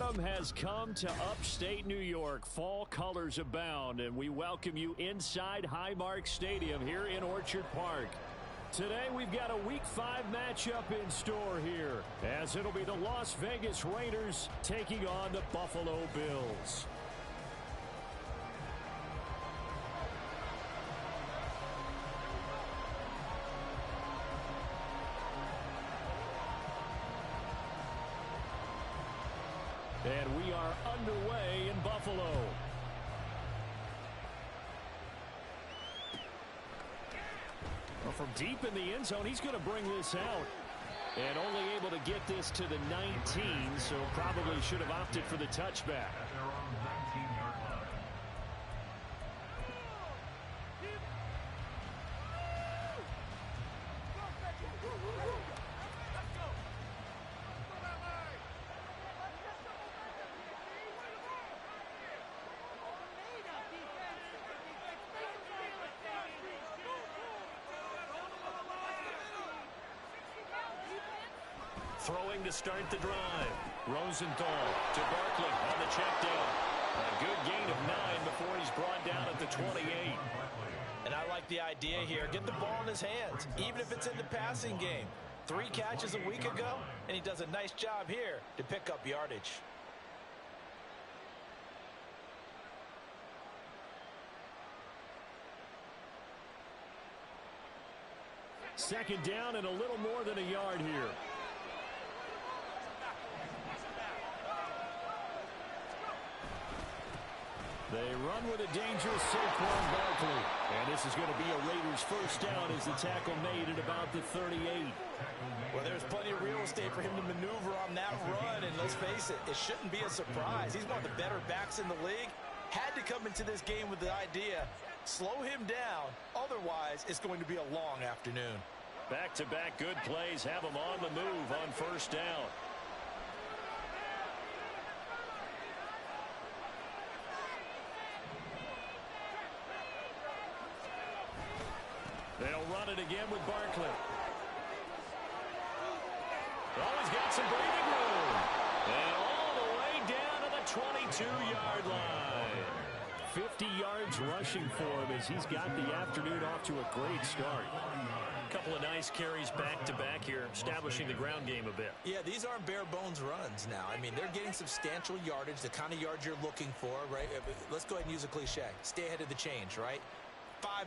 Autumn has come to upstate New York. Fall colors abound, and we welcome you inside Highmark Stadium here in Orchard Park. Today we've got a Week 5 matchup in store here, as it'll be the Las Vegas Raiders taking on the Buffalo Bills. And we are underway in Buffalo. Well, from deep in the end zone, he's going to bring this out. And only able to get this to the 19, so probably should have opted for the touchback. Throwing to start the drive. Rosenthal to Barkley on the check down. A good gain of 9 before he's brought down at the 28. And I like the idea here. Get the ball in his hands, even if it's in the passing game. 3 catches a week ago, and he does a nice job here to pick up yardage. Second down and a little more than a yard here. They run with a dangerous Saquon Barkley. And this is going to be a Raiders first down as the tackle made at about the 38. Well, there's plenty of real estate for him to maneuver on that run. And let's face it, it shouldn't be a surprise. He's one of the better backs in the league. Had to come into this game with the idea, slow him down. Otherwise, it's going to be a long afternoon. Back-to-back good plays have him on the move on first down. They'll run it again with Barkley. Oh, he's got some breathing room. And all the way down to the 22-yard line. 50 yards rushing for him as he's got the afternoon off to a great start. A couple of nice carries back-to-back here, establishing the ground game a bit. Yeah, these aren't bare-bones runs now. I mean, they're getting substantial yardage, the kind of yards you're looking for, right? Let's go ahead and use a cliche. Stay ahead of the change, right? 5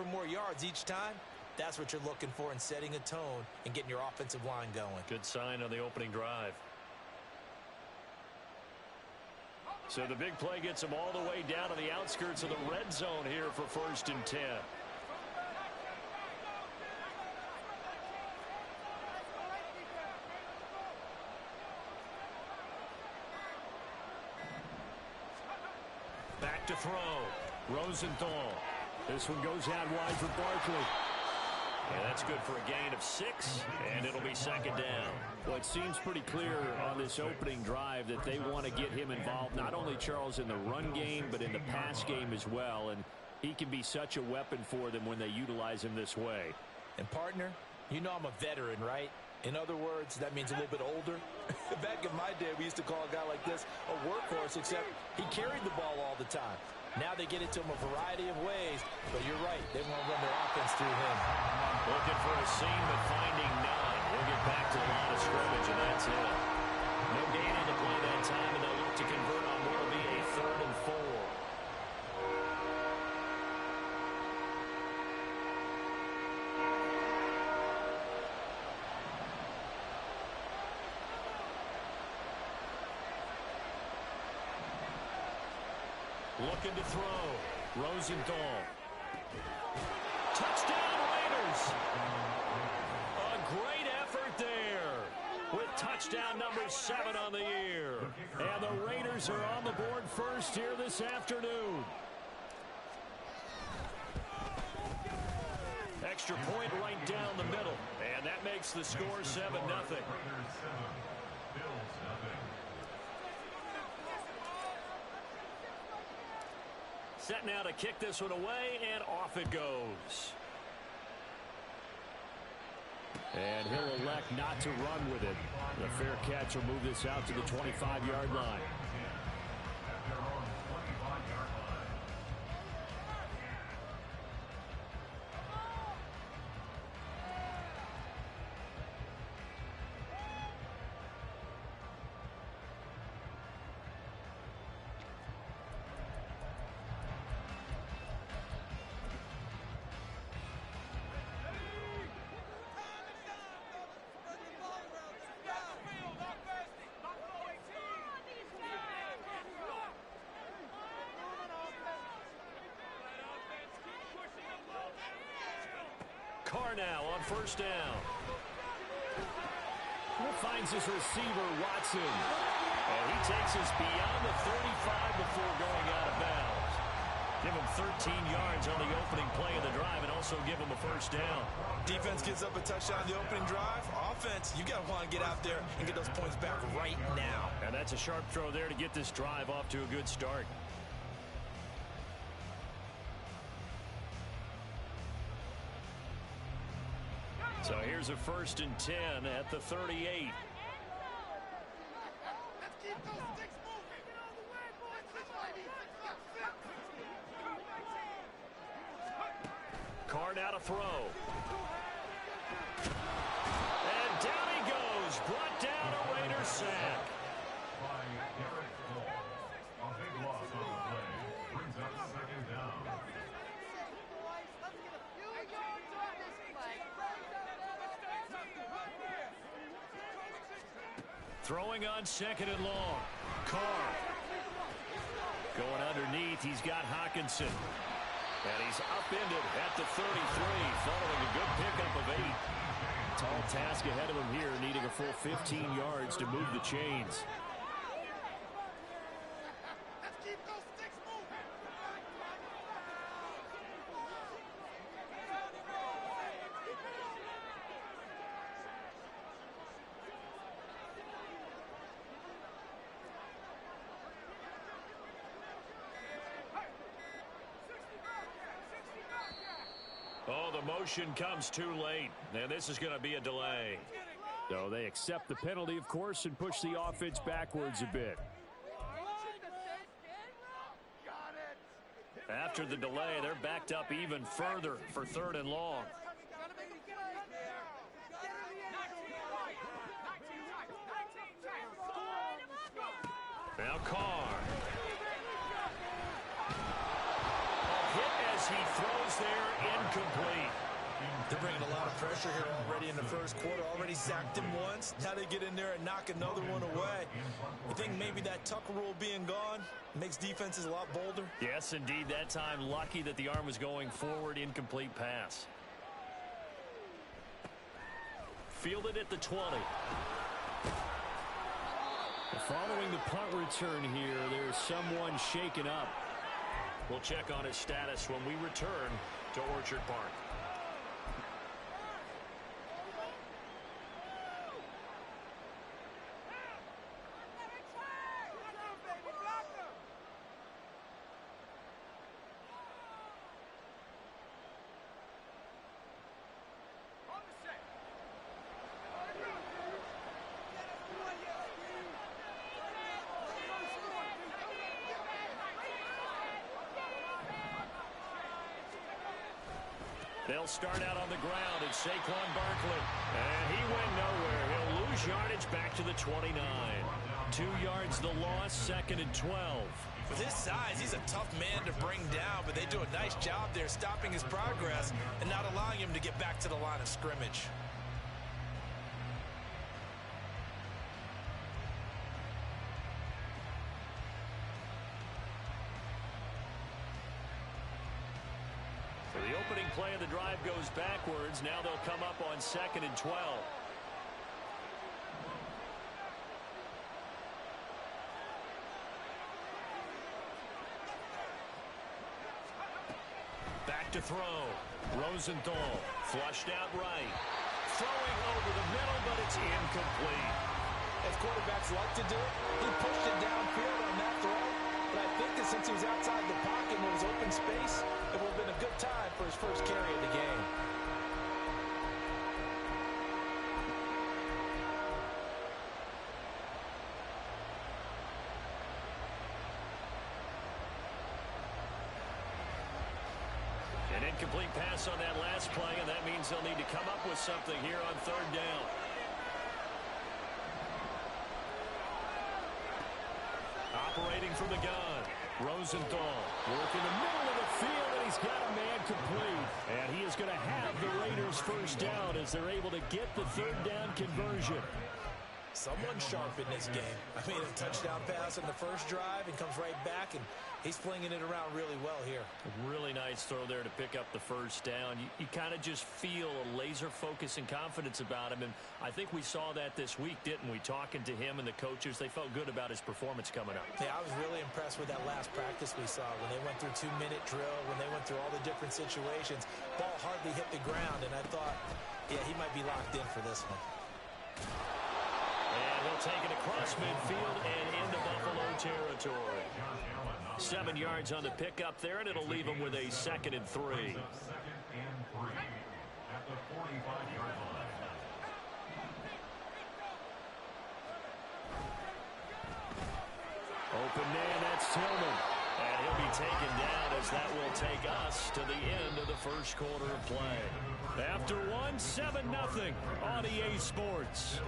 or more yards each time, that's what you're looking for in setting a tone and getting your offensive line going. Good sign on the opening drive. So the big play gets them all the way down to the outskirts of the red zone here for 1st and 10. Back to throw. Rosenthal. This one goes out wide for Barkley. And that's good for a gain of 6, and it'll be second down. Well, it seems pretty clear on this opening drive that they want to get him involved, not only, Charles, in the run game, but in the pass game as well. And he can be such a weapon for them when they utilize him this way. And, partner, you know I'm a veteran, right? In other words, that means a little bit older. Back in my day, we used to call a guy like this a workhorse, except he carried the ball all the time. Now they get it to him a variety of ways, but you're right. They want to run their offense through him. Looking for a seam, but finding none. We'll get back to the line of scrimmage, and that's it. No gain on the play that time, and they'll look to convert on what will be a 3rd and 4. Looking to throw. Rosenthal. Touchdown, Raiders. A great effort there with touchdown number 7 on the year. And the Raiders are on the board first here this afternoon. Extra point right down the middle. And that makes the score 7-0. Set now to kick this one away, and off it goes. And he'll elect not to run with it. The fair catch will move this out to the 25-yard line. Carr now on first down. Finds his receiver, Watson. And he takes us beyond the 35 before going out of bounds. Give him 13 yards on the opening play of the drive and also give him a first down. Defense gives up a touchdown on the opening drive. Offense, you got to want to get out there and get those points back right now. And that's a sharp throw there to get this drive off to a good start. So here's a 1st and 10 at the 38. Carr now to throw. And down he goes. Brought down, a Raiders sack. Throwing on 2nd and long. Carr. Going underneath, he's got Hawkinson. And he's upended at the 33, following a good pickup of 8. Tall task ahead of him here, needing a full 15 yards to move the chains. Oh, the motion comes too late, and this is going to be a delay. So they accept the penalty, of course, and push the offense backwards a bit. After the delay, they're backed up even further for 3rd and long. Now Carr. He throws there, incomplete. They're bringing a lot of pressure here already in the first quarter. Already sacked him once. Now they get in there and knock another one away. You think maybe that Tucker rule being gone makes defenses a lot bolder? Yes, indeed. That time, lucky that the arm was going forward. Incomplete pass. Fielded at the 20. Following the punt return here, there's someone shaken up. We'll check on his status when we return to Orchard Park. They'll start out on the ground at Saquon Barkley. And he went nowhere. He'll lose yardage back to the 29. 2 yards the loss, 2nd and 12. With his size, he's a tough man to bring down, but they do a nice job there stopping his progress and not allowing him to get back to the line of scrimmage. The opening play of the drive goes backwards. Now they'll come up on 2nd and 12. Back to throw. Rosenthal flushed out right. Throwing over the middle, but it's incomplete. As quarterbacks like to do it, he pushed it downfield on that throw. But I think that since he was outside the pocket and there was open space, it would have been a good time for his first carry of the game. incomplete pass on that last play, and that means they'll need to come up with something here on third down. Operating from the gun, Rosenthal working the middle of the field, and he's got a man complete. And he is going to have the Raiders first down as they're able to get the third down conversion. Someone sharp in this game. I mean, a touchdown pass in the first drive and comes right back, and he's flinging it around really well here. A really nice throw there to pick up the first down. You kind of just feel a laser focus and confidence about him, and I think we saw that this week, didn't we? Talking to him and the coaches, they felt good about his performance coming up. Yeah, I was really impressed with that last practice we saw when they went through 2-minute drill, when they went through all the different situations. Ball hardly hit the ground, and I thought, yeah, he might be locked in for this one. And he'll take it across midfield and into Buffalo territory. 7 yards on the pickup there, and it'll leave him with a 2nd and 3. At the 45-yard line. Open man, that's Tillman. And he'll be taken down as that will take us to the end of the first quarter of play. After 7-0 on EA Sports.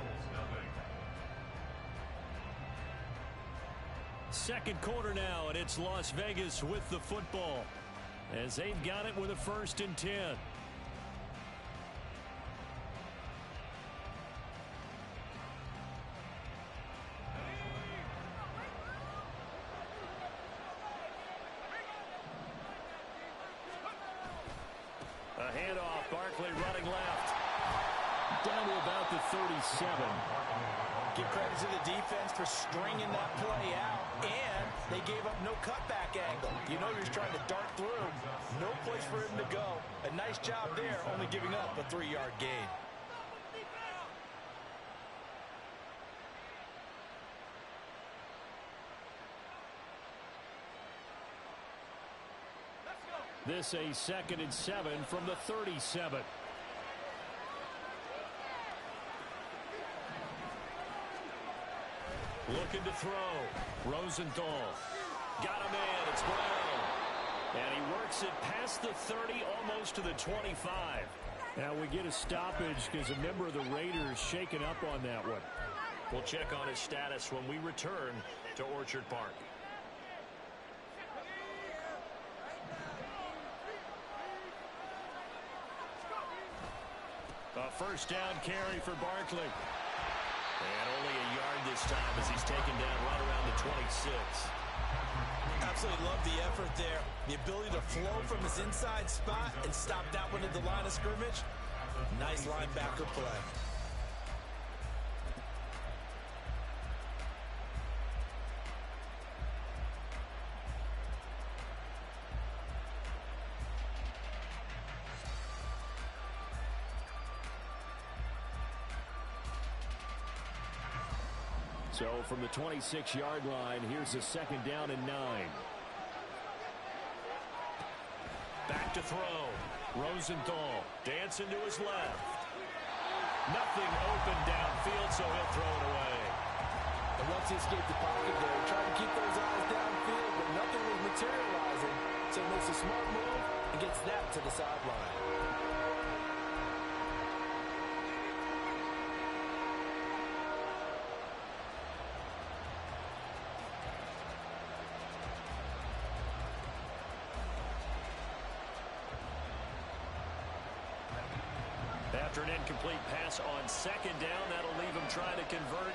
Second quarter now, and it's Las Vegas with the football as they've got it with a 1st and 10. A handoff, Barkley running left. Down to about the 37. Give credit to the defense for stringing that play out, and they gave up no cutback angle. You know you're trying to dart through. No place for him to go. A nice job there, only giving up a 3-yard gain. This a 2nd and 7 from the 37. Looking to throw. Rosenthal. Got a man. It's Brown. And he works it past the 30, almost to the 25. Now we get a stoppage because a member of the Raiders shaken up on that one. We'll check on his status when we return to Orchard Park. A first down carry for Barkley. And only a yard this time as he's taken down right around the 26. Absolutely love the effort there. The ability to flow from his inside spot and stop that one at the line of scrimmage. Nice linebacker play. So from the 26-yard line, here's a 2nd down and 9. Back to throw. Rosenthal dancing to his left. Nothing open downfield, so he'll throw it away. And once he escaped the pocket there, he tried to keep those eyes downfield, but nothing was materializing. So he makes a smart move and gets that to the sideline. After an incomplete pass on 2nd down, that'll leave him trying to convert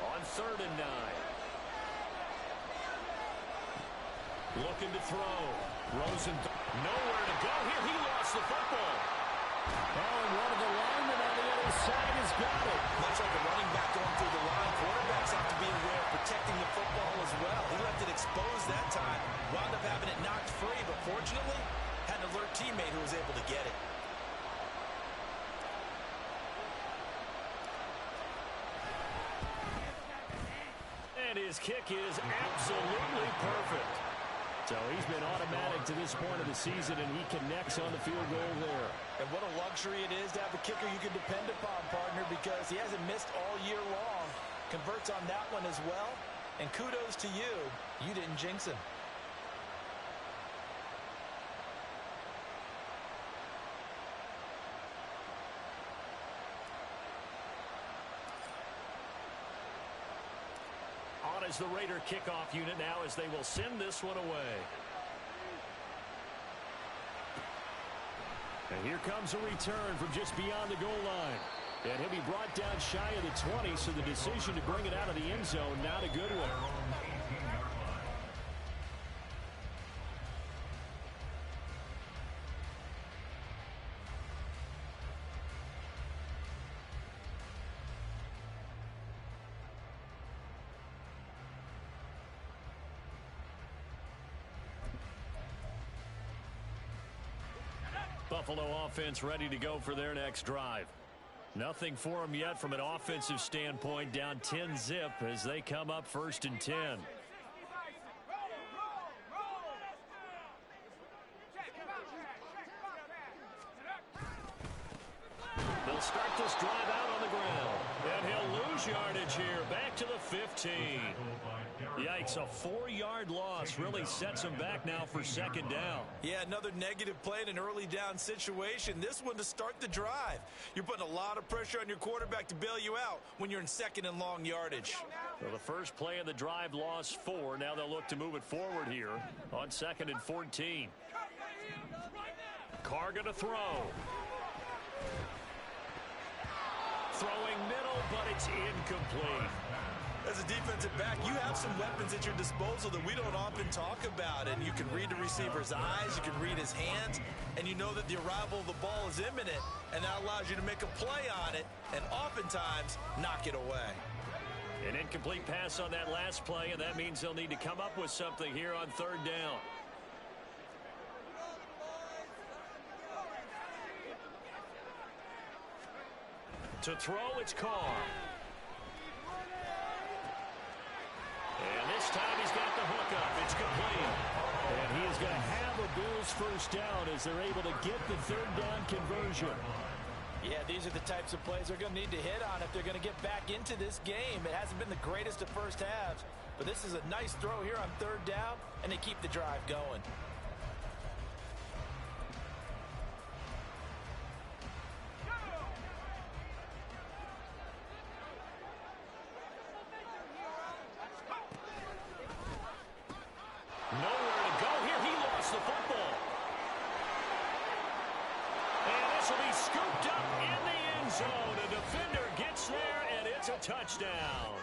on 3rd and 9. Looking to throw. Rosenthal. Nowhere to go here. He lost the football. Oh, and one of the linemen on the other side has got it. Much like a running back going through the line, quarterbacks have to be aware of protecting the football as well. He left it exposed that time. Wound up having it knocked free, but fortunately, had an alert teammate who was able to get it. His kick is absolutely perfect. So he's been automatic to this point of the season, and he connects on the field goal there. And what a luxury it is to have a kicker you can depend upon, partner, because he hasn't missed all year long. Converts on that one as well. And kudos to you. You didn't jinx him. On as the Raider kickoff unit now as they will send this one away. And here comes a return from just beyond the goal line. And he'll be brought down shy of the 20, so the decision to bring it out of the end zone, not a good one. Buffalo offense ready to go for their next drive. Nothing for them yet from an offensive standpoint, down 10-zip as they come up 1st and 10. They'll start this drive out on the ground. And he'll lose yardage here, back to the 15. Yikes, a 4-yard loss really sets him back now for 2nd down. Yeah, another negative play in an early down situation. This one to start the drive. You're putting a lot of pressure on your quarterback to bail you out when you're in 2nd and long yardage. So the first play of the drive lost 4. Now they'll look to move it forward here on 2nd and 14. Carr going to throw. Throwing middle, but it's incomplete. As a defensive back, you have some weapons at your disposal that we don't often talk about. And you can read the receiver's eyes, you can read his hands, and you know that the arrival of the ball is imminent. And that allows you to make a play on it and oftentimes knock it away. An incomplete pass on that last play, and that means they'll need to come up with something here on 3rd down. To throw, it's Carr. And this time he's got the hook up. It's complete. And he is going to have a Bills 1st down as they're able to get the 3rd down conversion. Yeah, these are the types of plays they're going to need to hit on if they're going to get back into this game. It hasn't been the greatest of first halves, but this is a nice throw here on 3rd down, and they keep the drive going. Nowhere to go here. He lost the football. And this will be scooped up in the end zone. A defender gets there, and it's a touchdown.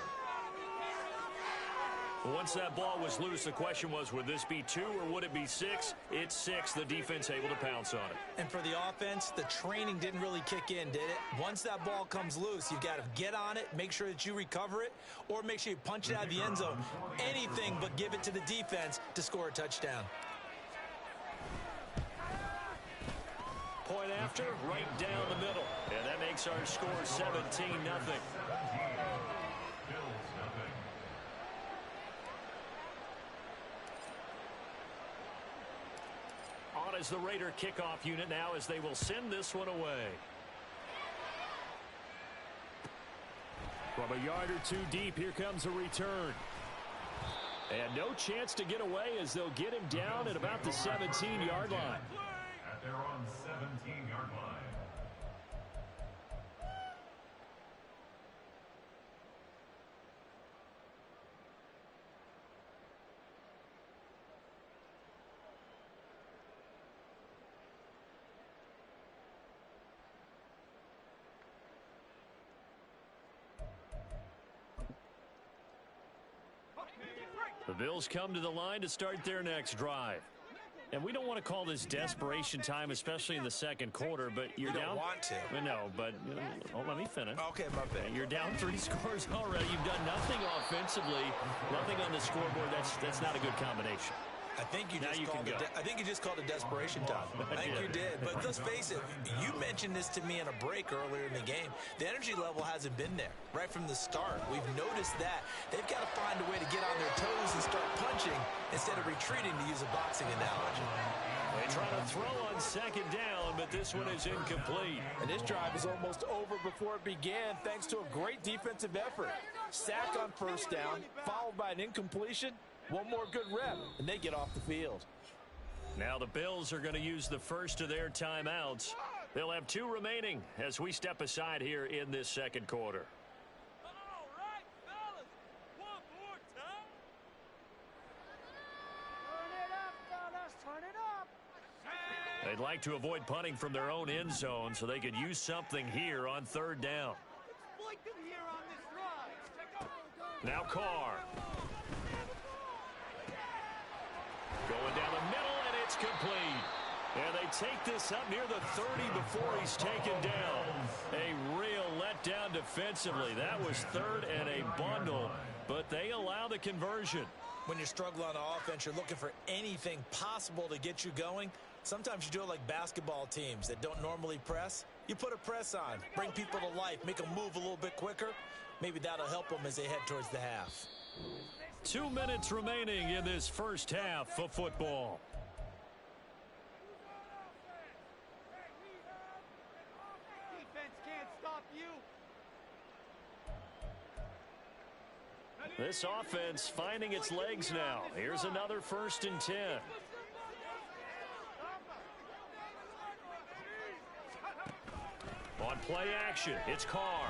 Once that ball was loose, the question was, would this be 2 or would it be 6? It's 6. The defense able to pounce on it. And for the offense, the training didn't really kick in, did it? Once that ball comes loose, you've got to get on it, make sure that you recover it, or make sure you punch it out of the end zone. Anything but give it to the defense to score a touchdown. Point after, right down the middle. And that makes our score 17-0. On as the Raider kickoff unit now as they will send this one away. From a yard or 2 deep, here comes a return. And no chance to get away as they'll get him down at about the 17-yard line. At their own 17-yard line. The Bills come to the line to start their next drive. And we don't want to call this desperation time, especially in the 2nd quarter, but you're down. You don't want to. No, but let me finish. Okay, my bad. You're down 3 scores already. You've done nothing offensively, nothing on the scoreboard. That's not a good combination. I think you just called it desperation time. I think you did. But let's face it, you mentioned this to me in a break earlier in the game. The energy level hasn't been there right from the start. We've noticed that. They've got to find a way to get on their toes and start punching instead of retreating, to use a boxing analogy. They try to throw on 2nd down, but this one is incomplete. And this drive is almost over before it began thanks to a great defensive effort. Sack on 1st down, followed by an incompletion. One more good rep, and they get off the field. Now the Bills are going to use the first of their timeouts. They'll have 2 remaining as we step aside here in this 2nd quarter. All right, fellas. One more time. They'd like to avoid punting from their own end zone so they could use something here on third down. Now Carr. Going down the middle, and it's complete. And they take this up near the 30 before he's taken down. A real letdown defensively. That was third and a bundle, but they allow the conversion. When you're struggling on offense, you're looking for anything possible to get you going. Sometimes you do it like basketball teams that don't normally press. You put a press on, bring people to life, make them move a little bit quicker. Maybe that'll help them as they head towards the half. 2 minutes remaining in this first half of football. Defense can't stop you. This offense finding its legs now. Here's another 1st and 10. On play action, it's Carr.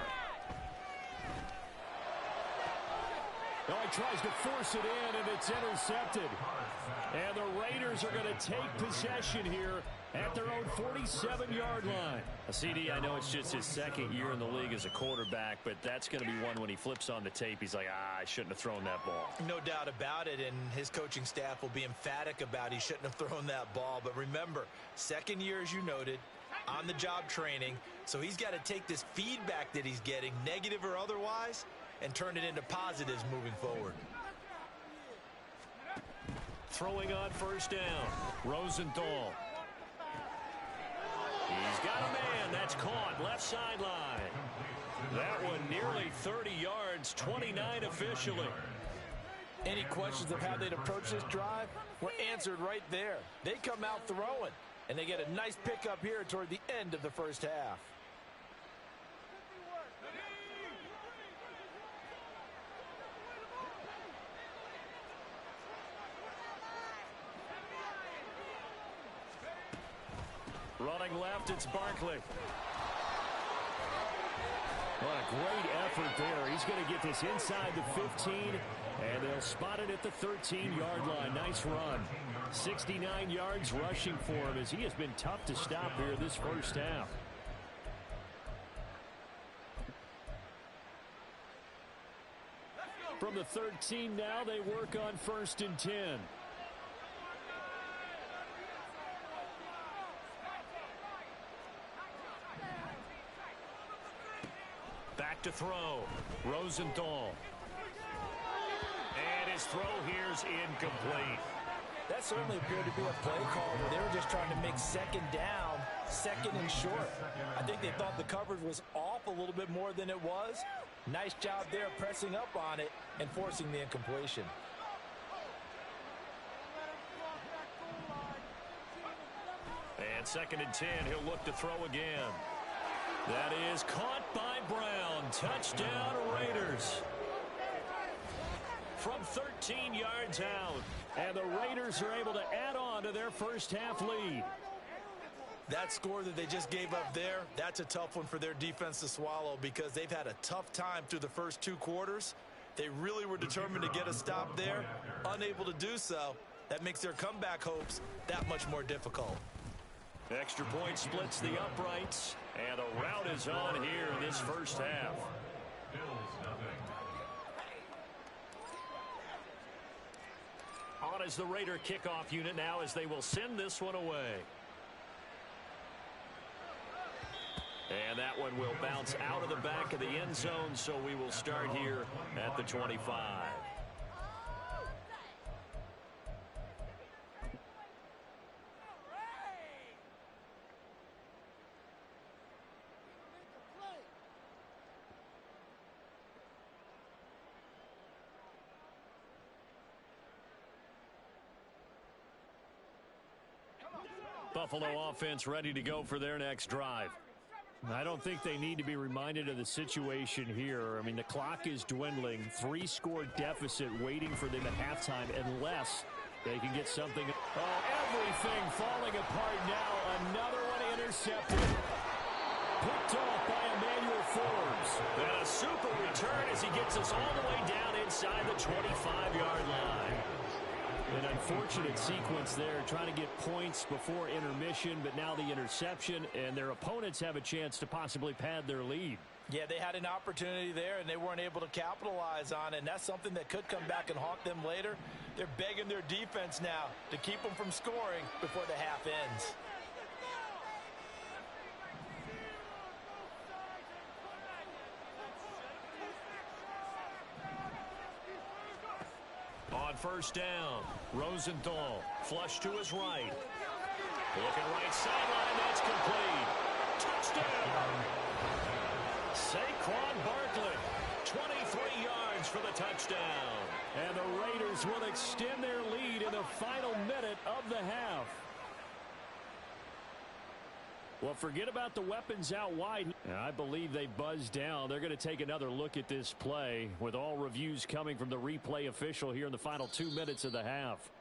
Oh, he tries to force it in, and it's intercepted. And the Raiders are going to take possession here at their own 47-yard line. CD, I know it's just his second year in the league as a quarterback, but that's going to be one when he flips on the tape. He's like, I shouldn't have thrown that ball. No doubt about it, and his coaching staff will be emphatic about he shouldn't have thrown that ball. But remember, second year, as you noted, on-the-job training, so he's got to take this feedback that he's getting, negative or otherwise, and turn it into positives moving forward. Throwing on 1st down, Rosenthal. He's got a man. That's caught left sideline. That one nearly 30 yards, 29 officially. Any questions of how they'd approach this drive were answered right there. They come out throwing, and they get a nice pickup here toward the end of the first half. Running left, it's Barkley. What a great effort there. He's going to get this inside the 15, and they'll spot it at the 13-yard line. Nice run. 69 yards rushing for him as he has been tough to stop here this first half. From the 13 now, they work on 1st and 10. Back to throw. Rosenthal. And his throw here's incomplete. That certainly appeared to be a play call where they were just trying to make second down, second and short. I think they thought the coverage was off a little bit more than it was. Nice job there pressing up on it and forcing the incompletion. And 2nd and 10, he'll look to throw again. That is caught by Brown. Touchdown, Raiders. From 13 yards out. And the Raiders are able to add on to their first half lead. That score that they just gave up there, that's a tough one for their defense to swallow because they've had a tough time through the first 2 quarters. They really were determined to get a stop there. Unable to do so, that makes their comeback hopes that much more difficult. Extra point splits the uprights, and the rout is on here in this first half. On is the Raider kickoff unit now as they will send this one away. And that one will bounce out of the back of the end zone, so we will start here at the 25. Buffalo offense ready to go for their next drive. I don't think they need to be reminded of the situation here. I mean, the clock is dwindling. 3-score deficit waiting for them at halftime unless they can get something. Oh, everything falling apart now. Another one intercepted. Picked off by Emmanuel Forbes. And a super return as he gets us all the way down inside the 25-yard line. An unfortunate sequence there, trying to get points before intermission, but now the interception, and their opponents have a chance to possibly pad their lead. Yeah, they had an opportunity there, and they weren't able to capitalize on it, and that's something that could come back and haunt them later. They're begging their defense now to keep them from scoring before the half ends. On first down, Rosenthal, flush to his right. Looking right sideline, that's complete. Touchdown! Saquon Barkley, 23 yards for the touchdown. And the Raiders will extend their lead in the final minute of the half. Well, forget about the weapons out wide. I believe they buzzed down. They're going to take another look at this play with all reviews coming from the replay official here in the final 2 minutes of the half.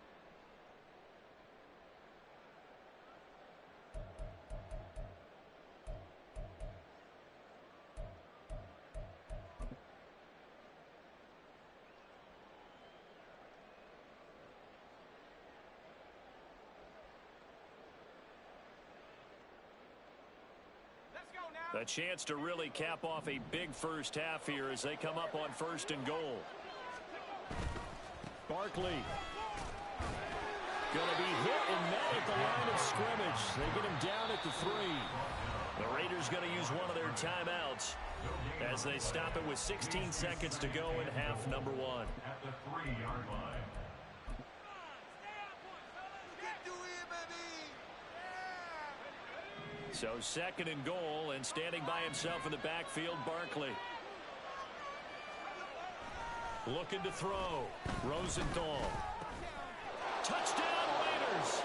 A chance to really cap off a big first half here as they come up on first and goal. Barkley going to be hit and met at the line of scrimmage. They get him down at the 3. The Raiders going to use one of their timeouts as they stop it with 16 seconds to go in half number 1. At the 3-yard line. So second and goal, and standing by himself in the backfield, Barkley. Looking to throw. Rosenthal. Touchdown, Raiders!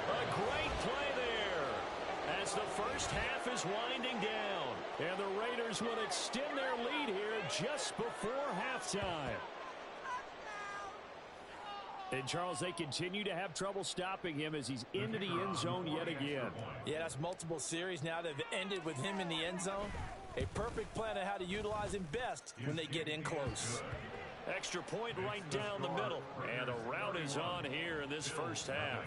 A great play there as the first half is winding down. And the Raiders will extend their lead here just before halftime. And, Charles, they continue to have trouble stopping him as he's into the end zone yet again. Yeah, that's multiple series now that have ended with him in the end zone. A perfect plan on how to utilize him best when they get in close. Extra point right down the middle. And the route is on here in this first half.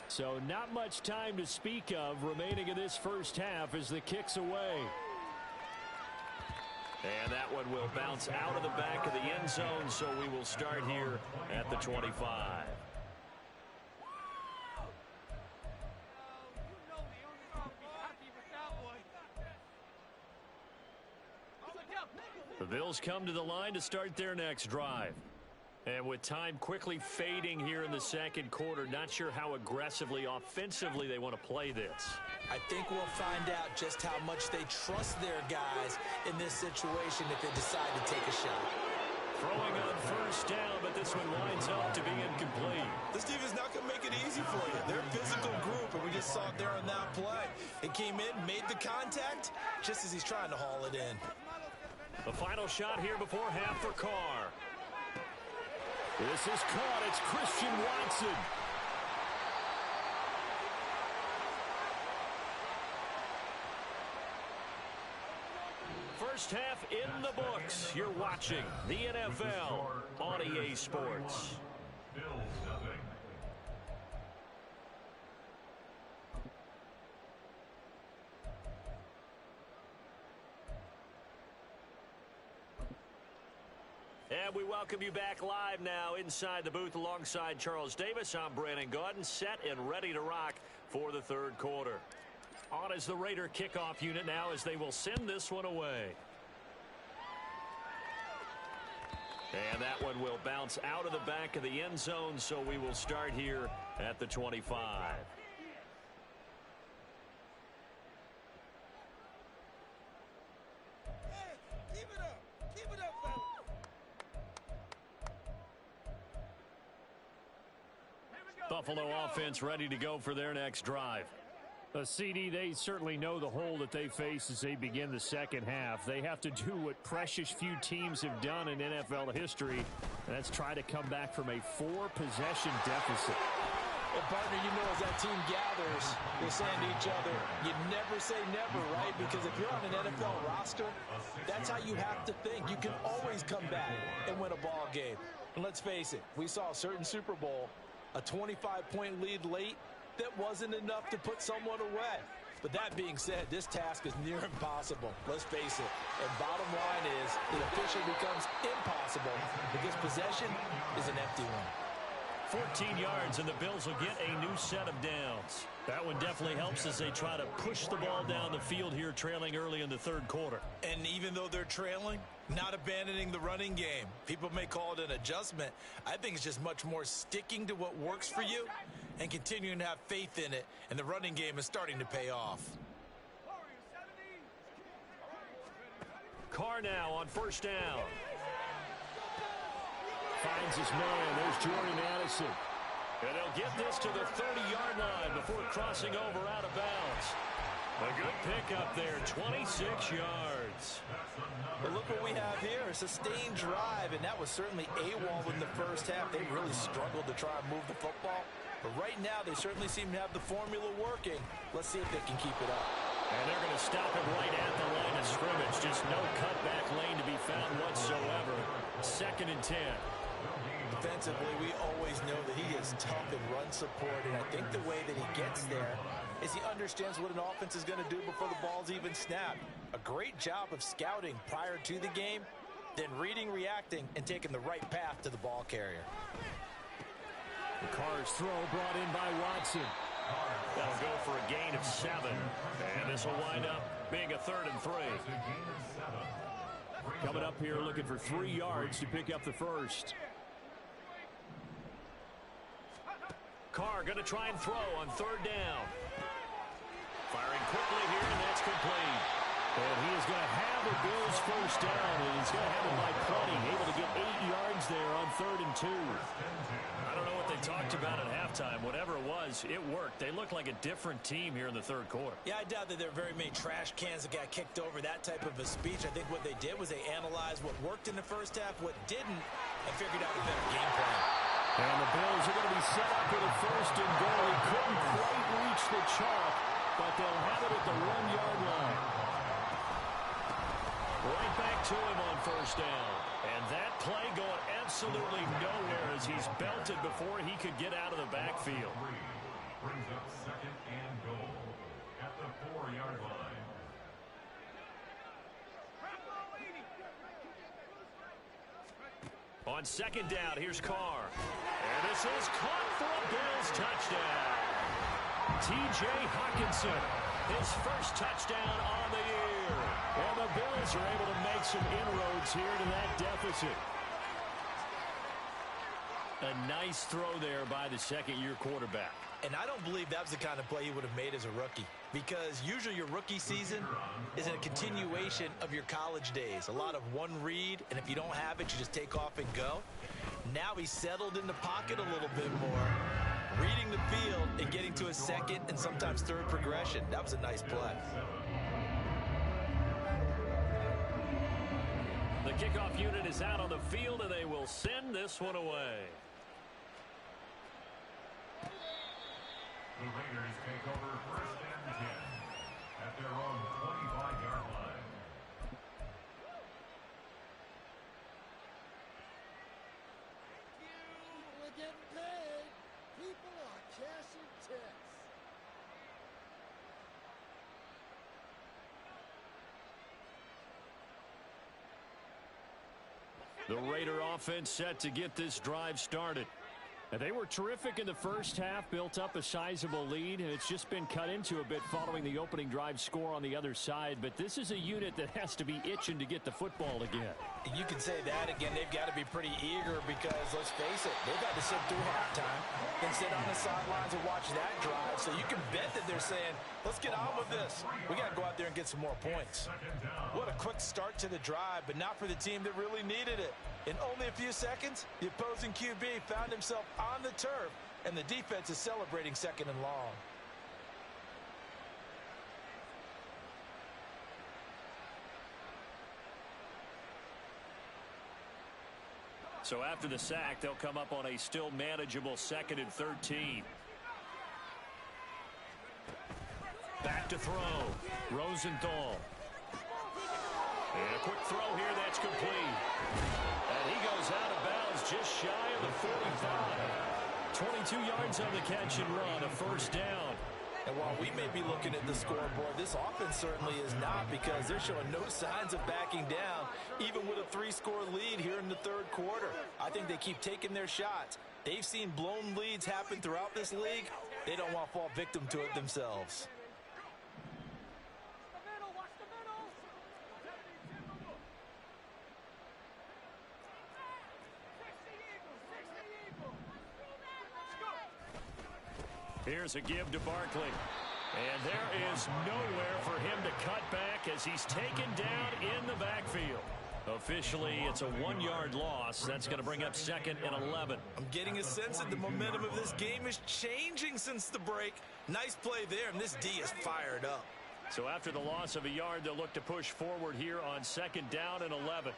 So not much time to speak of remaining in this first half as the kick's away. And that one will bounce out of the back of the end zone, so we will start here at the 25. The Bills come to the line to start their next drive. And with time quickly fading here in the second quarter, not sure how aggressively, offensively they want to play this. I think we'll find out just how much they trust their guys in this situation if they decide to take a shot. Throwing on first down, but this one winds up to be incomplete. This defense not going to make it easy for you. They're a physical group, and we just saw it there on that play. It came in, made the contact, just as he's trying to haul it in. The final shot here before half for Carr. This is caught. It's Christian Watson. First half in the books. You're watching the NFL on EA Sports. Bills nothing. And we welcome you back live now inside the booth alongside Charles Davis. I'm Brandon Gaudin, set and ready to rock for the third quarter. On is the Raider kickoff unit now as they will send this one away. And that one will bounce out of the back of the end zone, so we will start here at the 25. Buffalo offense ready to go for their next drive. CD, they certainly know the hole that they face as they begin the second half. They have to do what precious few teams have done in NFL history, and that's try to come back from a 4-possession deficit. And partner, you know, as that team gathers, they're saying to each other, you never say never, right? Because if you're on an NFL roster, that's how you have to think. You can always come back and win a ball game. And let's face it, we saw a certain Super Bowl, a 25-point lead late that wasn't enough to put someone away. But that being said, this task is near impossible. Let's face it. And bottom line is, it officially becomes impossible because possession is an empty one. 14 yards, and the Bills will get a new set of downs. That one definitely helps as they try to push the ball down the field here, trailing early in the third quarter. And even though they're trailing, not abandoning the running game. People may call it an adjustment. I think it's just much more sticking to what works for you and continuing to have faith in it. And the running game is starting to pay off. Carr now on first down. Finds his man. There's Jordan Addison. And they'll get this to the 30-yard line before crossing over out of bounds. A good pickup there, 26 yards. But look what we have here, a sustained drive, and that was certainly AWOL in the first half. They really struggled to try and move the football. But right now, they certainly seem to have the formula working. Let's see if they can keep it up. And they're going to stop it right at the line of scrimmage. Just no cutback lane to be found whatsoever. 2nd and 10. Defensively, we always know that he is tough in run support, and I think the way that he gets there is he understands what an offense is going to do before the ball's even snapped. A great job of scouting prior to the game, then reading, reacting, and taking the right path to the ball carrier. Carr's throw brought in by Watson. That'll go for a gain of 7, and this will wind up being a 3rd and 3. Coming up here looking for 3 yards to pick up the first. Carr going to try and throw on 3rd down. Firing quickly here, and that's complete. And he is going to have the Bills first down, and he's going to have it by plenty. Able to get 8 yards there on 3rd and 2. I don't know what they talked about at halftime. Whatever it was, it worked. They looked like a different team here in the 3rd quarter. Yeah, I doubt that there are very many trash cans that got kicked over, that type of a speech. I think what they did was they analyzed what worked in the first half, what didn't, and figured out a better game plan. And the Bills are going to be set up with a 1st and goal. He couldn't quite reach the chalk, but they'll have it at the 1-yard line. Right back to him on 1st down. And that play going absolutely nowhere as he's belted before he could get out of the backfield. Brings up 2nd and goal at the 4-yard line. On 2nd down, here's Carr. And this is caught for a Bills touchdown. T.J. Hawkinson, his first touchdown on the year. And the Bills are able to make some inroads here to that deficit. A nice throw there by the 2nd-year quarterback. And I don't believe that was the kind of play he would have made as a rookie, because usually your rookie season is a continuation of your college days. A lot of one read, and if you don't have it, you just take off and go. Now he's settled in the pocket a little bit more, reading the field and getting to a 2nd and sometimes 3rd progression. That was a nice play. The kickoff unit is out on the field, and they will send this one away. The Raiders take over 1st and 10 at their own 25-yard line. We're getting paid. People are cashing checks. The Raider offense set to get this drive started. And they were terrific in the first half, built up a sizable lead, and it's just been cut into a bit following the opening drive score on the other side. But this is a unit that has to be itching to get the football again. You can say that again. They've got to be pretty eager because, let's face it, they've had to sit through halftime and sit on the sidelines and watch that drive. So you can bet that they're saying, let's get on with this. We got to go out there and get some more points. What a quick start to the drive, but not for the team that really needed it. In only a few seconds, the opposing QB found himself on the turf, and the defense is celebrating 2nd and long. So after the sack, they'll come up on a still manageable 2nd and 13. Back to throw. Rosenthal. And a quick throw here. That's complete. And he goes out of bounds just shy of the 45. 22 yards on the catch and run. A first down. And while we may be looking at the scoreboard, this offense certainly is not, because they're showing no signs of backing down, even with a 3-score lead here in the third quarter. I think they keep taking their shots. They've seen blown leads happen throughout this league. They don't want to fall victim to it themselves. Here's a give to Barkley. And there is nowhere for him to cut back as he's taken down in the backfield. Officially, it's a 1-yard loss. That's going to bring up 2nd and 11. I'm getting a sense that the momentum of this game is changing since the break. Nice play there, and this D is fired up. So after the loss of a yard, they'll look to push forward here on 2nd down and 11.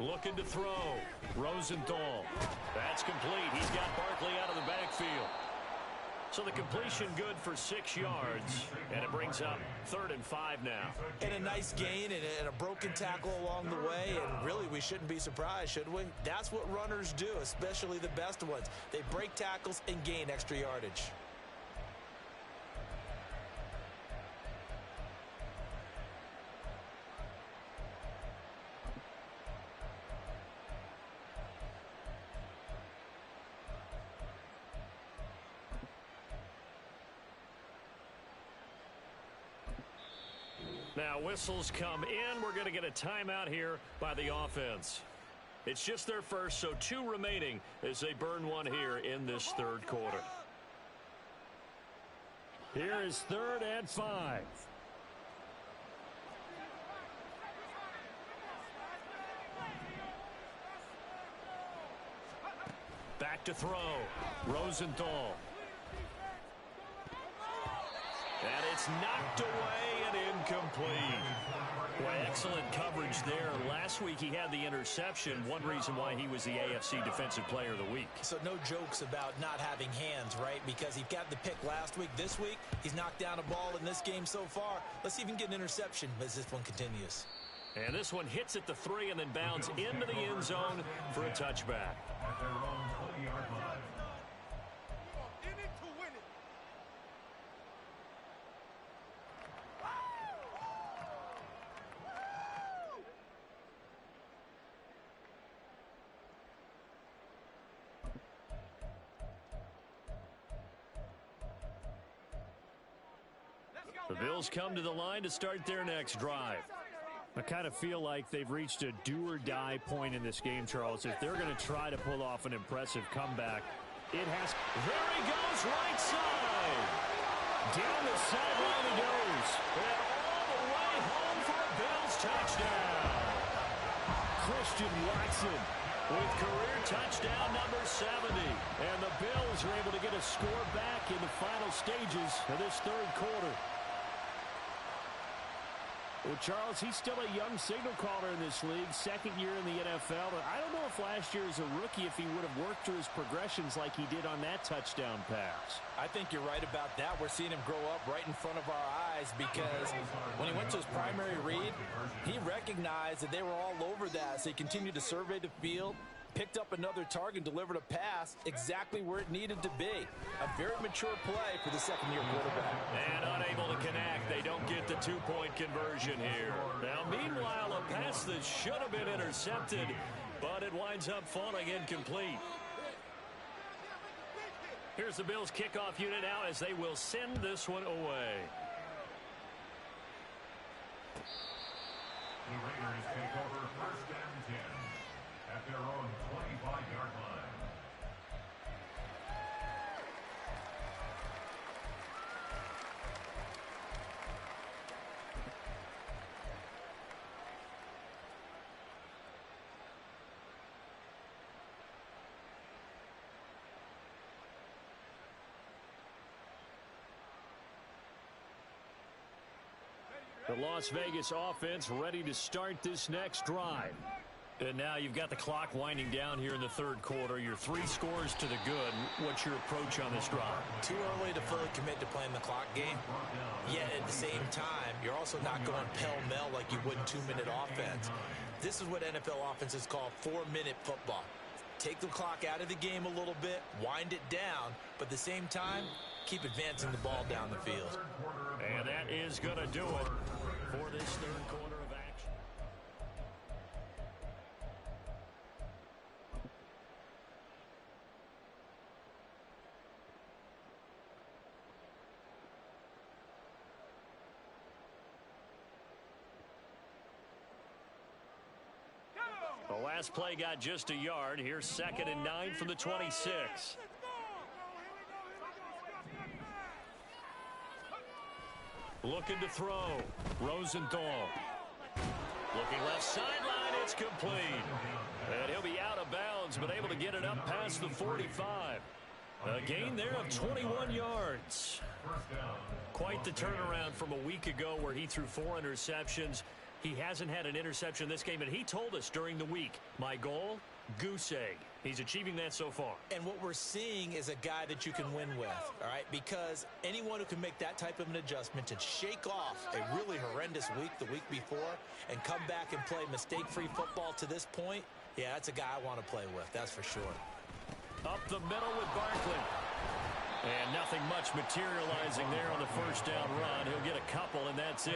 Looking to throw. Rosenthal. That's complete. He's got Barkley out of the backfield. So the completion good for 6 yards. And it brings up 3rd and 5 now. And a nice gain and a broken tackle along the way. And really, we shouldn't be surprised, should we? That's what runners do, especially the best ones. They break tackles and gain extra yardage. Now whistles come in. We're going to get a timeout here by the offense. It's just their first, so 2 remaining as they burn one here in this third quarter. Here is 3rd and 5. Back to throw. Rosenthal. And it's knocked away and incomplete. Boy, excellent coverage there. Last week he had the interception. One reason why he was the AFC Defensive Player of the Week. So no jokes about not having hands, right? Because he got the pick last week. This week, he's knocked down a ball in this game so far. Let's see if he can get an interception as this one continues. And this one hits at the 3 and then bounds into the end zone for a touchback. At their own 20-yard line. In it to win it. The Bills come to the line to start their next drive. I kind of feel like they've reached a do-or-die point in this game, Charles. If they're going to try to pull off an impressive comeback, it has... There he goes, right side. Down the sideline he goes. And all the way home for a Bills touchdown. Christian Watson With career touchdown number 70. And the Bills are able to get a score back in the final stages of this third quarter. Well, Charles, he's still a young signal caller in this league, 2nd year in the NFL. But I don't know if last year as a rookie, if he would have worked through his progressions like he did on that touchdown pass. I think you're right about that. We're seeing him grow up right in front of our eyes, because when he went to his primary read, he recognized that they were all over that. So he continued to survey the field, picked up another target, delivered a pass exactly where it needed to be. A very mature play for the second-year quarterback. And unable to connect. They don't get the two-point conversion here. Now, meanwhile, a pass that should have been intercepted, but it winds up falling incomplete. Here's the Bills kickoff unit now as they will send this one away. The Raiders take over 1st and 10 at their own 25-yard line. The Las Vegas offense ready to start this next drive. And now you've got the clock winding down here in the third quarter. You're 3 scores to the good. What's your approach on this drive? Too early to fully commit to playing the clock game. Yet at the same time, you're also not going pell-mell like you would in 2-minute offense. This is what NFL offenses call 4-minute football. Take the clock out of the game a little bit, wind it down, but at the same time, keep advancing the ball down the field. And that is going to do it for this third quarter of action. The last play got just a yard. Here's 2nd and 9 from the 26. Looking to throw. Rosenthal. Looking left sideline. It's complete. And he'll be out of bounds, but able to get it up past the 45. A gain there of 21 yards. Quite the turnaround from a week ago where he threw 4 interceptions. He hasn't had an interception in this game, and he told us during the week, my goal, goose egg. He's achieving that so far. And what we're seeing is a guy that you can win with, all right? Because anyone who can make that type of an adjustment to shake off a really horrendous week the week before and come back and play mistake-free football to this point, yeah, that's a guy I want to play with, that's for sure. Up the middle with Barkley. And nothing much materializing there on the first down run. He'll get a couple, and that's it.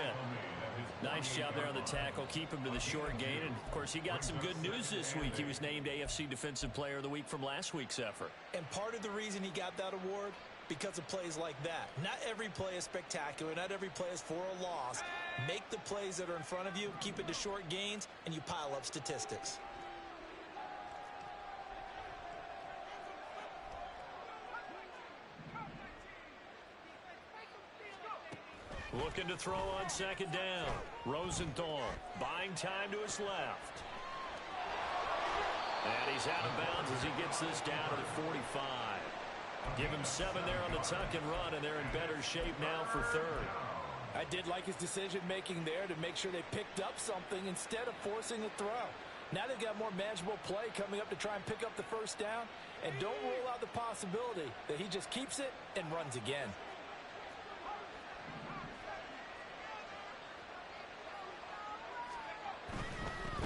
Nice job there on the tackle. Keep him to the short gain. And, of course, he got some good news this week. He was named AFC Defensive Player of the Week from last week's effort. And part of the reason he got that award, because of plays like that. Not every play is spectacular. Not every play is for a loss. Make the plays that are in front of you, keep it to short gains, and you pile up statistics. Looking to throw on 2nd down. Rosenthal buying time to his left. And he's out of bounds as he gets this down to the 45. Give him 7 there on the tuck and run, and they're in better shape now for 3rd. I did like his decision-making there to make sure they picked up something instead of forcing a throw. Now they've got more manageable play coming up to try and pick up the first down, and don't rule out the possibility that he just keeps it and runs again.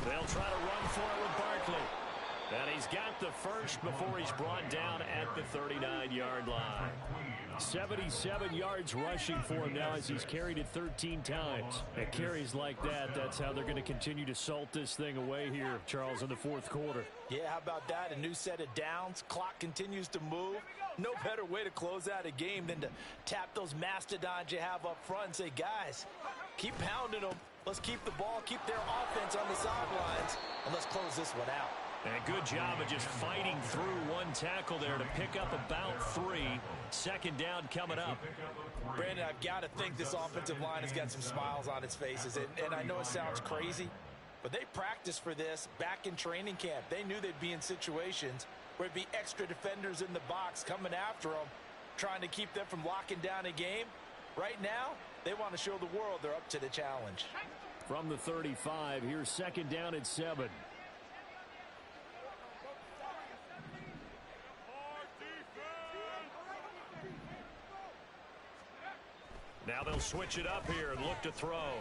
They'll try to run for it with Barkley. And he's got the first before he's brought down at the 39-yard line. 77 yards rushing for him now as he's carried it 13 times. And carries like that, that's how they're going to continue to salt this thing away here, Charles, in the fourth quarter. Yeah, how about that? A new set of downs. Clock continues to move. No better way to close out a game than to tap those mastodons you have up front and say, guys, keep pounding them. Let's keep the ball, keep their offense on the sidelines, and let's close this one out. And good job of just fighting through one tackle there to pick up about 3. 2nd down coming up. Brandon, I've got to think this offensive line has got some smiles on its faces. And I know it sounds crazy, but they practiced for this back in training camp. They knew they'd be in situations where it'd be extra defenders in the box coming after them, trying to keep them from locking down a game. Right now, they want to show the world they're up to the challenge. From the 35, here's 2nd down at 7. Now they'll switch it up here and look to throw.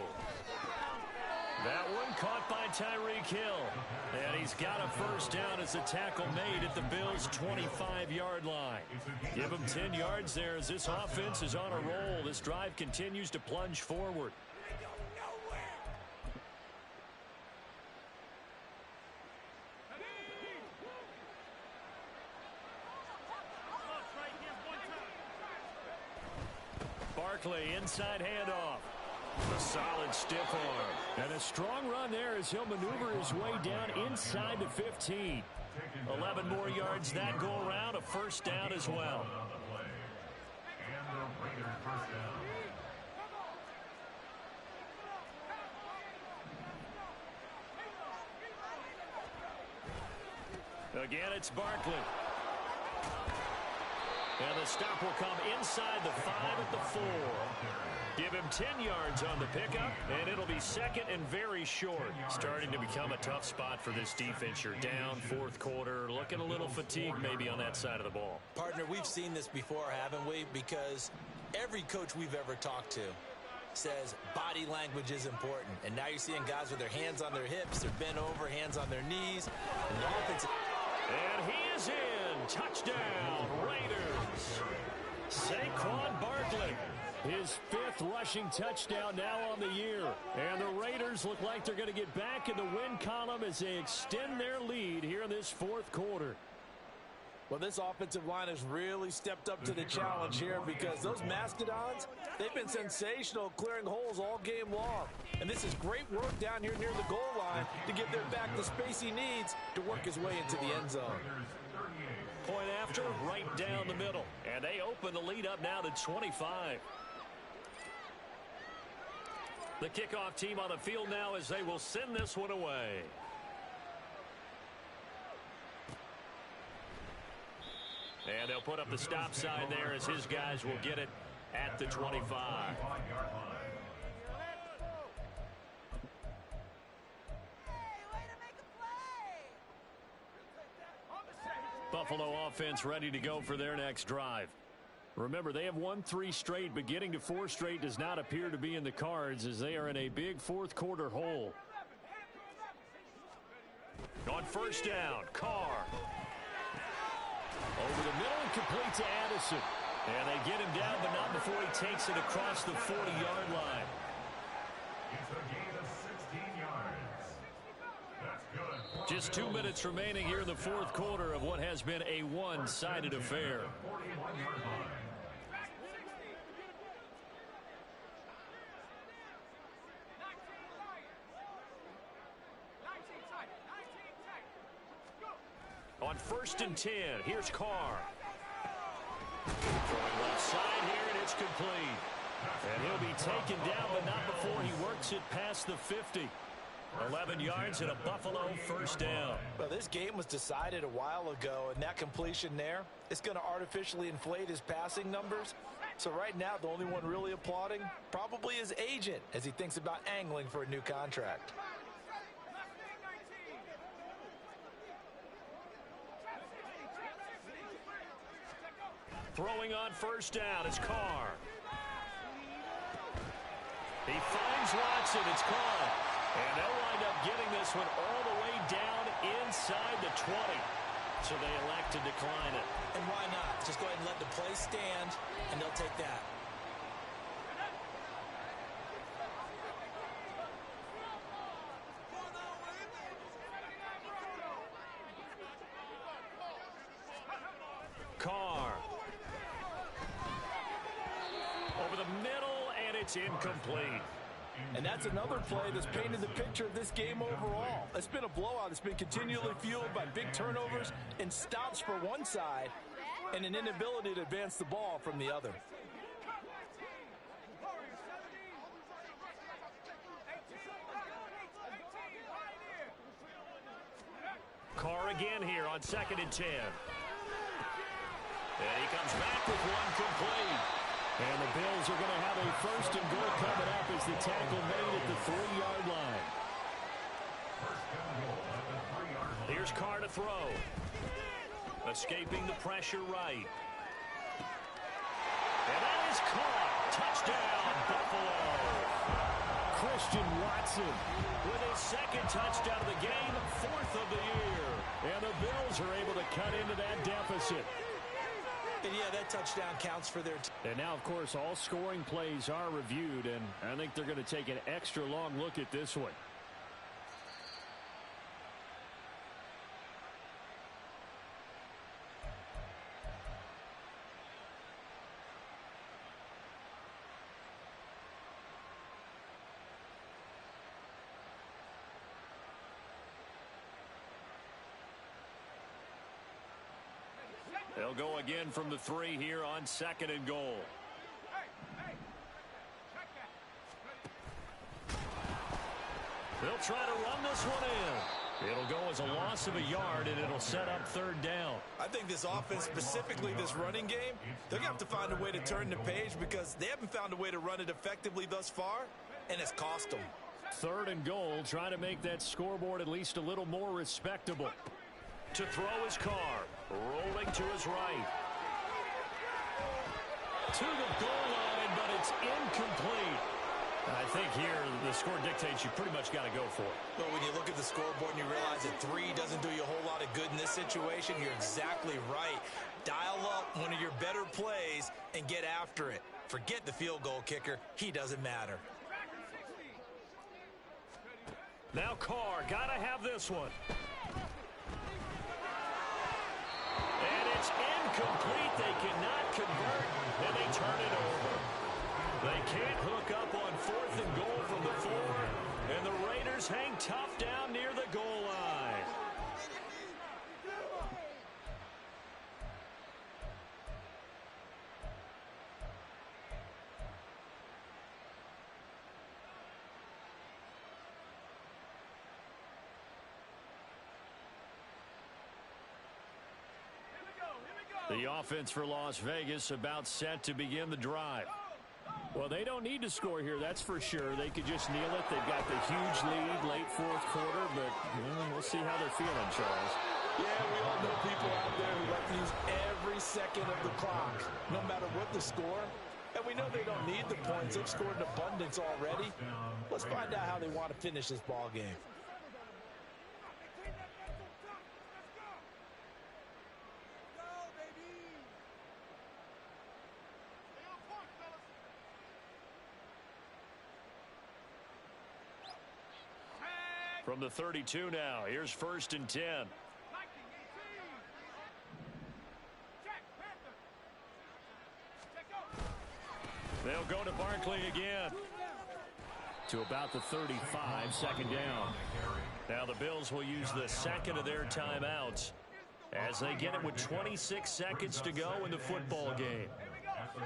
That one caught by Tyreek Hill. And he's got a first down as a tackle made at the Bills' 25-yard line. Give him 10 yards there as this offense is on a roll. This drive continues to plunge forward. Barkley, inside handoff. A solid stiff arm. And a strong run there as he'll maneuver his way down inside the 15. 11 more yards that go around. A first down as well. Again, it's Barkley. And the stop will come inside the 5 at the 4. Give him 10 yards on the pickup, and it'll be second and very short. Starting to become a tough spot for this defense. You're down fourth quarter, looking a little fatigued maybe on that side of the ball. Partner, we've seen this before, haven't we? Because every coach we've ever talked to says body language is important. And now you're seeing guys with their hands on their hips, they're bent over, hands on their knees. And the offense... And he is in. Touchdown, Raiders. Saquon Barkley. His 5th rushing touchdown now on the year. And the Raiders look like they're going to get back in the win column as they extend their lead here in this fourth quarter. Well, this offensive line has really stepped up to the challenge here because those Mastodons, they've been sensational clearing holes all game long. And this is great work down here near the goal line to give their back the space he needs to work his way into the end zone. Point after, right down the middle. And they open the lead up now to 25. The kickoff team on the field now as they will send this one away. And they'll put up the stop sign there as his guys will get it at the 25. Buffalo offense ready to go for their next drive. Remember, they have won 3 straight, but getting to 4 straight does not appear to be in the cards as they are in a big fourth quarter hole. On first down, Carr. Over the middle and complete to Addison. And they get him down, but not before he takes it across the 40-yard line. It's a gain of 16 yards. That's good. Just 2 minutes remaining here in the fourth quarter of what has been a one-sided affair. 41-yard line. On first and 10, here's Carr. Throwing left side here, and it's complete. And he'll be taken down, but not before he works it past the 50. 11 yards and a Buffalo first down. Well, this game was decided a while ago, and that completion there is going to artificially inflate his passing numbers. So right now, the only one really applauding probably his agent as he thinks about angling for a new contract. Throwing on first down, it's Carr. He finds Watson, it's caught. And they'll wind up getting this one all the way down inside the 20. So they elect to decline it. And why not? Just go ahead and let the play stand, and they'll take that. Carr. Over the middle, and it's incomplete. And that's another play that's painted the picture of this game overall. It's been a blowout. It's been continually fueled by big turnovers and stops for one side and an inability to advance the ball from the other. Carr again here on second and 10. And he comes back with one complete. And the Bills are going to have a first and goal coming up as the tackle made at the 3-yard line. Here's Carr to throw. Escaping the pressure right. And that is caught. Touchdown, Buffalo. Christian Watson with his second touchdown of the game, 4th of the year. And the Bills are able to cut into that deficit. And yeah, that touchdown counts for their team. And now, of course, all scoring plays are reviewed, and I think they're going to take an extra long look at this one. They'll go again from the 3 here on second and goal. They'll try to run this one in. It'll go as a loss of a yard, and it'll set up third down. I think this offense, specifically this running game, they're going to have to find a way to turn the page because they haven't found a way to run it effectively thus far, and it's cost them. Third and goal, trying to make that scoreboard at least a little more respectable. To throw his Carr, rolling to his right. To the goal line, but it's incomplete. I think here the score dictates you pretty much got to go for it. But when you look at the scoreboard and you realize that 3 doesn't do you a whole lot of good in this situation, you're exactly right. Dial up one of your better plays and get after it. Forget the field goal kicker. He doesn't matter. Now Carr, got to have this one. And it's incomplete. They cannot convert, and they turn it over. They can't hook up on 4th and goal from the 4, and the Raiders hang tough down near the goal line. The offense for Las Vegas about set to begin the drive. Well, they don't need to score here, that's for sure. They could just kneel it. They've got the huge lead late 4th quarter, but we'll see how they're feeling, Charles. Yeah, we all know people out there who like to use every second of the clock, no matter what the score. And we know they don't need the points. They've scored in abundance already. Let's find out how they want to finish this ball game. From the 32 now, here's 1st and 10. They'll go to Barkley again. To about the 35, 2nd down. Now the Bills will use the second of their timeouts as they get it with 26 seconds to go in the football game.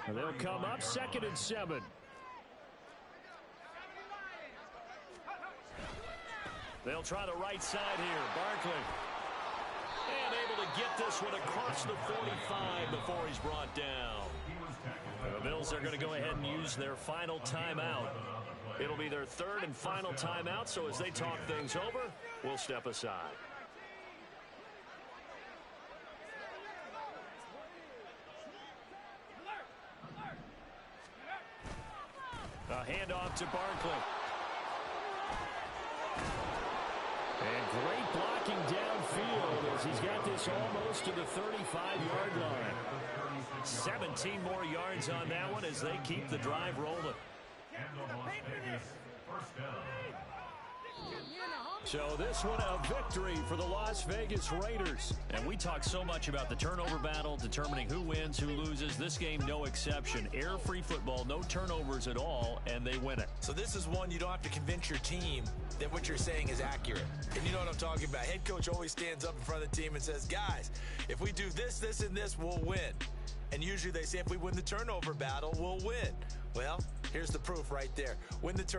And they'll come up 2nd and 7. They'll try the right side here. Barkley. And able to get this one across the 45 before he's brought down. The Bills are going to go ahead and use their final timeout. It'll be their 3rd and final timeout, so as they talk things over, we'll step aside. A handoff to Barkley. And great blocking downfield as he's got this almost to the 35-yard line. 17 more yards on that one as they keep the drive rolling. So this one a victory for the Las Vegas Raiders. And we talk so much about the turnover battle, determining who wins, who loses. This game, no exception. Air-free football, no turnovers at all, and they win it. So this is one you don't have to convince your team that what you're saying is accurate. And you know what I'm talking about. Head coach always stands up in front of the team and says, guys, if we do this, this, and this, we'll win. And usually they say if we win the turnover battle, we'll win. Well, here's the proof right there. Win the turnover.